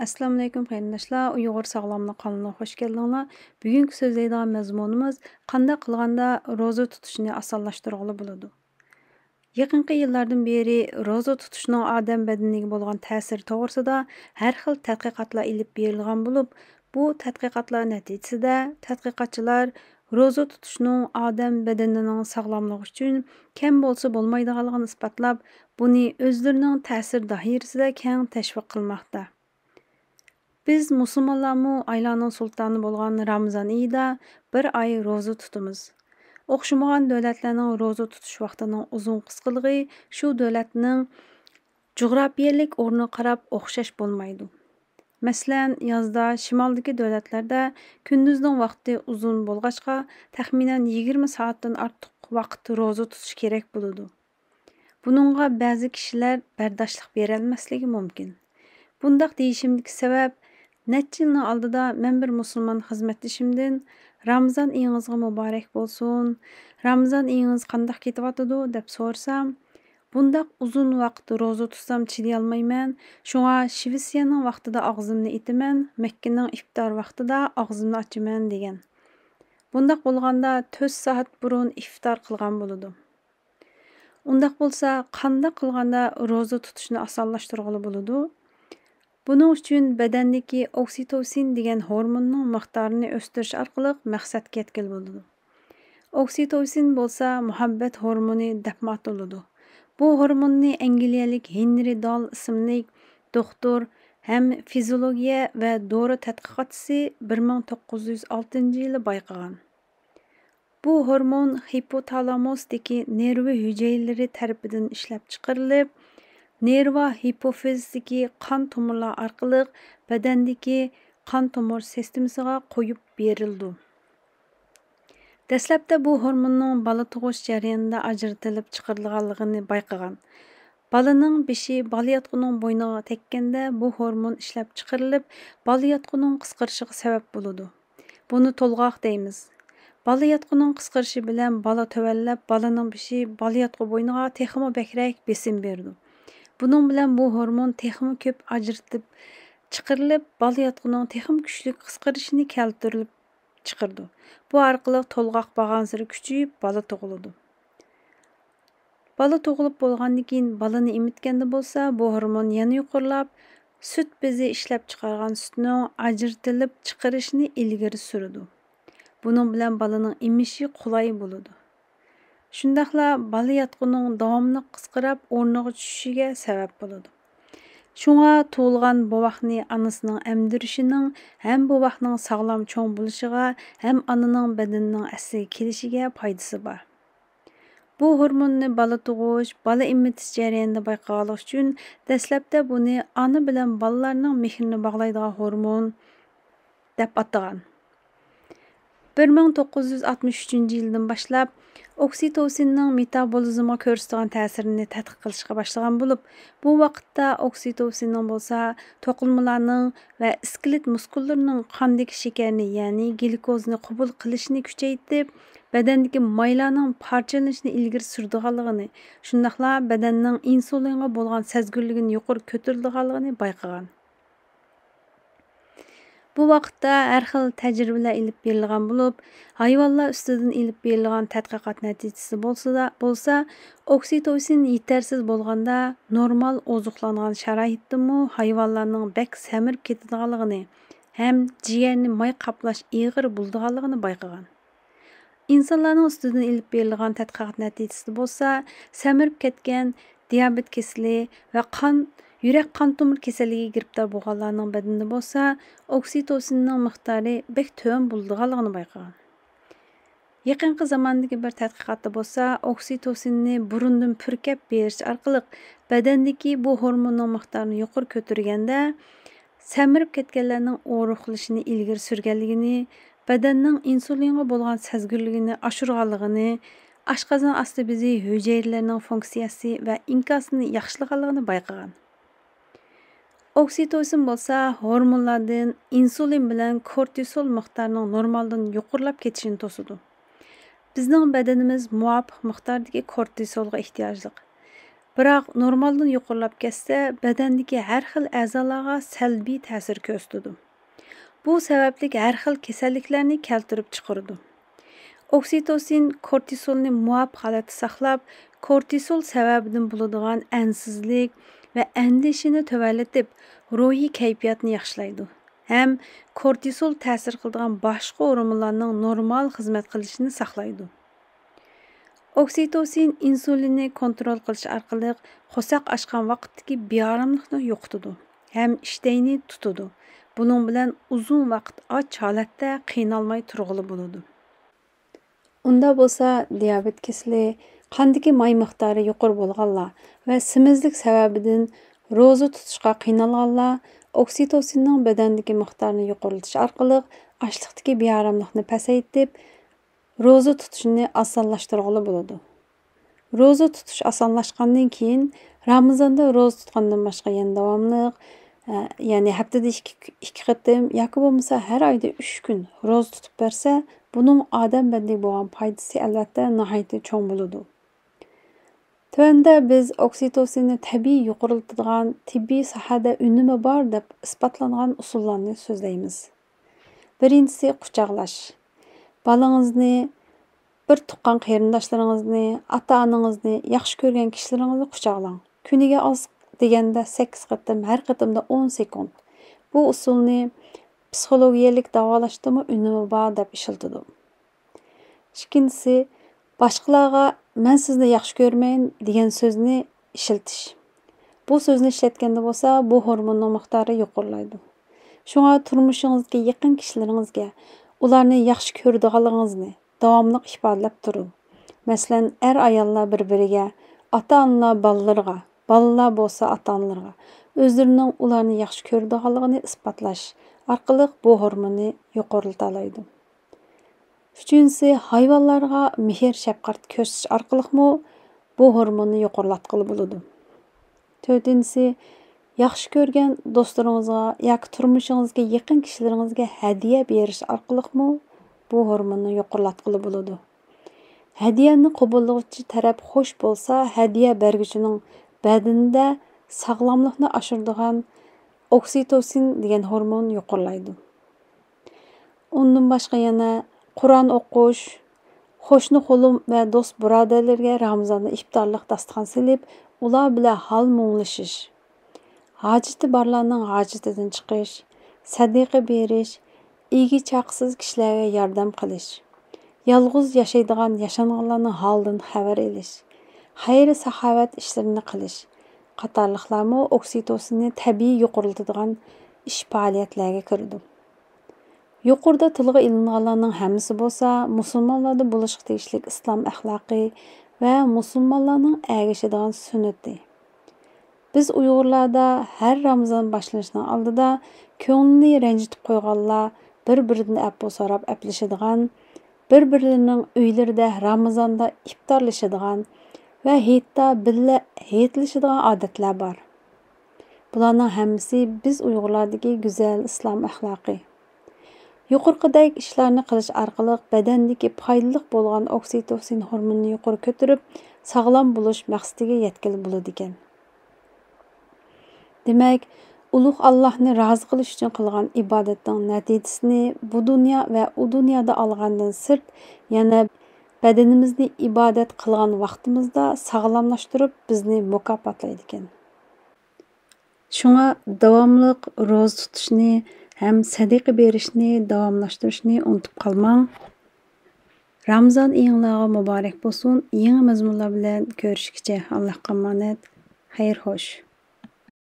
Assalamu alaykum qarindoshlar. Uyg'ur sog'lomlik kanalına hoş geldinglar. Bugungi so'zlaydigan mazmunimiz qanday qilganda roza tutishni osonlashtirg'ili bo'ladi. Yaqinqi yillardan beri roza tutishning odam badaniga bo'lgan ta'siri to'g'risida har xil tadqiqotlar ilib berilgan bo'lib, bu tadqiqotlar natijasida tadqiqotchilar roza tutishning odam badanining sog'lomligi uchun kam bo'lsa bo'lmaydiganligini isbotlab, buni o'zlarining ta'sir doirasida keng tashviq qilmoqda. Biz musulmonlarmı aylarning sultoni bo'lgan Ramazon oyida bir oy roza tutamiz. O'xshamagan davlatlarning roza tutish vaqtining uzun qisqaligi shu davlatning jug'rafiyalik o'rniga qarab o'xshash bo'lmaydi. Masalan, yozda shimoldagi davlatlarda kunduzning vaqti uzun bo'lg'achqa, taxminan 20 soatdan ortiq vaqt roza tutish kerak bo'ladi. Buningga ba'zi kishilar bardoshlik bera olmasligi mumkin. Bundaq deyishimdagi sabab necha yilning oldida men bir musulmon xizmatdashimdan Ramazon oyingizga muborak bo'lsin, Ramazon oyingiz qanday ketyotidi deb so'rsam, bundaq uzun vaqt roza tutsam chiday olmayman, shunga Shvetsiyaning vaqtida og'zimni itaman, Makkaning iftor vaqtida og'zimni ochaman degan. Bundaq bo'lganda 4 soat burun iftor qilgan bo'ladi. Undaq bo'lsa, qanday qilganda roza tutishni osonlashtirg'ili bo'ladi? Buning uchun badandagi oksitosin degan hormonning miqdorini o'stirish orqali maqsadga yetkazib bo'ladi. Oksitosin bo'lsa muhabbat hormoni deb ataladi. Bu hormonni angliyalik Henry Dahl ismli doktor ham fiziologiya va dori tadqiqotchisi 1906-yili bayqagan. Bu hormon hipotalamusdagi nervi hujayralari tarafidan ishlab chiqarilib, nerva hipofizdagi qon tomirlar orqali badandagi qon tomir sistemasiga qo'yib berildi. Dastlabda bu hormonning bola tug'ish jarayonida ajratilib chiqarilganligini bayqagan. Balaning beshi bola yotqining bo'yniga tekkanda bu hormon ishlab chiqarilib, bola yotqining qisqarishiga sabab bo'ladi. Buni to'lg'oq deymiz. Bola yotqining qisqarishi bilan bola tövallab, balaning beshi bola yotqi bo'yniga texmo bakrak besim berdi. Bunun bilan bu hormon texmo ko'p ajratib chiqarilib, bola yotqining texmo kuchli qisqarishini keltirib chiqardi. Bu orqali to'lg'oq bag'ansiri kuchayib, bola tug'iladi. Bola tug'ilib bo'lgandan keyin bolani emitganda bo'lsa, bu hormon yana yuqorilab, sut bezi ishlab chiqargan sutning ajratilib chiqarishini ilgari suradi. Bunun bilan balaning emishi qulay bo'ladi. Shundaqla bola yotqining davomli qisqarib o'rniga tushishiga sabab bo'ladi. Shunga tug'ilgan bovoqni onasining emdirishining ham bovoqning sog'lom cho'ng bo'lishiga, ham onaning badanining asliga kelishiga foydasi bor. Bu hormonni bola tug'ish, bola emitish jarayonida bayqaganlik uchun dastlabda buni ona bilan bolalarning mehrini bog'laydigan hormon deb atagan. 1963-yildan boshlab oksitosinning metabolizmga ko'rsatgan ta'sirini tadqiq qilishga boshlagan bo'lib, bu vaqtda oksitosinning bo'lsa to'qilmalarning va iskelet muskullarining qondagi shakarni, ya'ni glikozni qabul qilishini kuchaytirib, badandagi maylarning parchalanishini ilgari suradiganligini, shundaqla badanning insulinga bo'lgan sezgirligini yuqori ko'tarilganligini bayqagan. Bu vaqtda har xil tajribalar ilib berilgan bo'lib, hayvonlar ustidan ilib berilgan tadqiqot natijasi bo'lsa, oksitosin yetarsiz bo'lganda normal ozuqlangan sharoitdami hayvonlarning bak samirib ketadiganligini ham jigarni may qaplash ig'ir bo'ladiganligini bayqagan. İnsanlarning ustidan ilib berilgan tadqiqot natijasi bo'lsa, samirib ketgan diabet kasali va yurak qon tomir kasaliga giribdor bo'lganlarning badanida bo'lsa, oksitosinning miqdori bek to'g'ri bo'ladiganligini bayqagan. Yaqinqi zamondagi bir tadqiqotda bo'lsa, oksitosinni burundan purkab berish orqali badandagi bu hormonning miqdorini yuqori ko'targanda, samirib ketganlarning og'riqlashini ilgari surganligini, badanning insulinga bo'lgan sezgirligini oshirganligini, oshqozon osti bezi hujayralarining funksiyasi va inkosini yaxshilaganligini bayqagan. Oksitosin bo'lsa hormonlardan insulin bilan kortisol miqdorining normaldan yuqorilab ketishini to'sadi. Bizning badanimiz muvofiq miqdordagi kortisolga ehtiyojli. Biroq normaldan yuqorilab ketsa, badandagi har xil a'zolarga salbiy ta'sir ko'rsatadi. Bu sababli har xil kasalliklarni keltirib chiqaradi. Oksitosin kortisolni muvofiq holatda saqlab, kortisol sababidan bo'ladigan ansizlik va andishini tuvallatib, ruhiy kayfiyatni yaxshilaydi. Ham kortisol ta'sir qiladigan boshqa hormonlarning normal xizmat qilishini saqlaydi. Oksitosin insulinni kontrol qilish orqali qo'saq ochgan vaqtdagi beoromlikni yo'qotadi, ham ishtayni tutadi. Buning bilan uzun vaqt och holatda qiynalmay turg'ili bo'ladi. Unda bo'lsa, diabet kasali, qandagi may miqdori yuqori bo'lganlar va semizlik sababidan ro'za tutishga qiynalganlar oksitosinning badandagi miqdorini yuqoritish orqali ochliqdagi beoromlikni pasaytib, ro'za tutishni osonlashtirg'ili bo'ladi. Ro'za tutish osonlashgandan keyin Ramazonda ro'za tutgandan boshqa yana davomliq, ya'ni haftada 2 qatim yoki bo'lmasa har oyda 3 kun ro'za tutib bersa, buning odam badaniga bo'lgan foydasi albatta nihoyatda cho'ng bo'ladi. Tövəndə biz oksitosinni tabiiy yuqoriltadigan tibbiy sohada unumi bor deb isbotlangan usullarni so'zlaymiz. Birinchisi quchoqlash. Balangizni, bir tuqqan qarindoshlaringizni, ota-onangizni, yaxshi ko'rgan kishilaringizni quchoqlang. Kuniga oz deganda 8 qatim, har qatimda 10 sekund. Bu usulni psixologiyalik davolashdimi unumi bor deb ishlatadi. Ikkinchisi, boshqalarga "Men sizni yaxshi ko'rmayman" degan so'zni ishlatish. Bu so'zni ishlatganda bo'lsa, bu hormonning miqdori yuqorilaydi. Shunga turmushingizga yaqin kishilaringizga ularni yaxshi ko'radiganligingizni davomli ifodalab turing. Masalan, ayollar bir-biriga, ota-onalar bolalarga, bolalar bo'lsa ota-onalarga o'zlarining ularni yaxshi ko'radiganligini isbotlash orqali bu hormonni yuqorilta oladi. Üçüncüsü, hayvanlarga mehr shafqat ko'rsatish orqali bu hormonni yuqorilatqili bo'ladi. To'rtinchisi, yaxshi ko'rgan do'stlaringizga yoki turmushingizga yaqin kishilaringizga hadiya berish orqali bu hormonni yuqorilatqili bo'ladi. Hadiyani qabullovchi taraf xush bo'lsa, hadiya berguchining badanida sog'lomlikni oshiradigan oksitosin degan hormon yuqorilaydi. Undan boshqa yana Qur'on o'qish, qo'shni qo'lim va do'st birodarlarga Ramazonda iftorlik dasturxon silib, ular bilan hal munglashish, hojati borlarning hojatidan chiqish, sadaqa berish, igi chaqsiz kishilarga yordam qilish, yolg'iz yashaydigan yashanganlarning holidan xabar olish, xayr-saxovat ishlarini qilish qatorliqlarmi oksitosinni tabiiy yuqoriltadigan ish faoliyatlarga kiradi. Yuqorida tilga ilinganlarning hammasi bo'lsa, musulmonlarda bo'lishga tegishli islom axloqi va musulmonlarning ergashadigan sunnati. Biz Uyg'urlarda har Ramazon boshlanishdan oldida ko'nglini ranjitib qo'yganlar bir-biridan afv so'rab aplashadigan, bir-birlarining uylarida Ramazonda iftorlashadigan va hayitda billa hayitlashadigan odatlar bor. Bularning hammasi biz Uyg'urlardagi go'zal islom axloqi. Yuqorqidagi ishlarni qilish orqali badandagi foydali bo'lgan oksitosin hormonini yuqori ko'tarib, sog'lom bo'lish maqsadiga yetkazib bo'ladi ekan. Demak, ulug' Allohni rozi qilish uchun qilgan ibodatning natijasini bu dunyo va u dunyoda olgandan sirt yana badanimizni ibodat qilgan vaqtimizda sog'lomlashtirib bizni mukofotlaydi ekan. Shunga davomli ro'za tutishni ham sadaqa berishni davomlashtirishni unutib qolmang. Ramazon oyingizga muborak bo'lsin. Yangi mazmunlar bilan ko'rishguncha Allohga omonat. Xayr xo'sh.